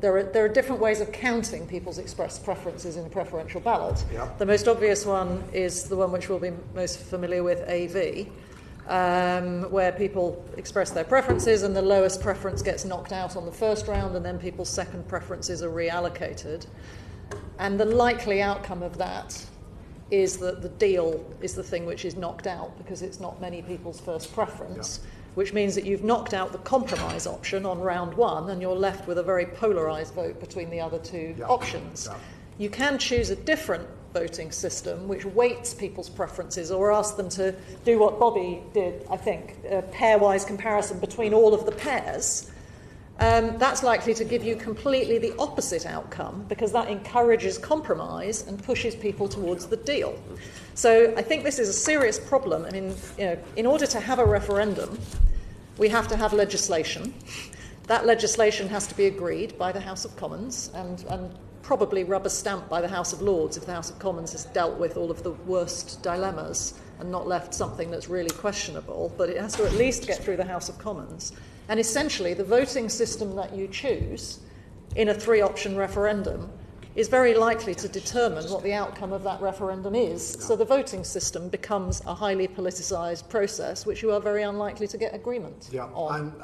there are different ways of counting people's expressed preferences in a preferential ballot. Yeah. The most obvious one is the one which we'll be most familiar with, AV, where people express their preferences and the lowest preference gets knocked out on the first round, and then people's second preferences are reallocated. And the likely outcome of that is that the deal is the thing which is knocked out because it's not many people's first preference. Yeah. Which means that you've knocked out the compromise option on round one and you're left with a very polarised vote between the other two options. Yeah. You can choose a different voting system which weights people's preferences or asks them to do what Bobby did, I think, a pairwise comparison between all of the pairs. That's likely to give you completely the opposite outcome because that encourages compromise and pushes people towards the deal. So I think this is a serious problem. I mean, in order to have a referendum, we have to have legislation. That legislation has to be agreed by the House of Commons and probably rubber stamped by the House of Lords if the House of Commons has dealt with all of the worst dilemmas and not left something that's really questionable, but it has to at least get through the House of Commons. And essentially, the voting system that you choose in a three-option referendum is very likely to determine what the outcome of that referendum is. So the voting system becomes a highly politicised process, which you are very unlikely to get agreement on.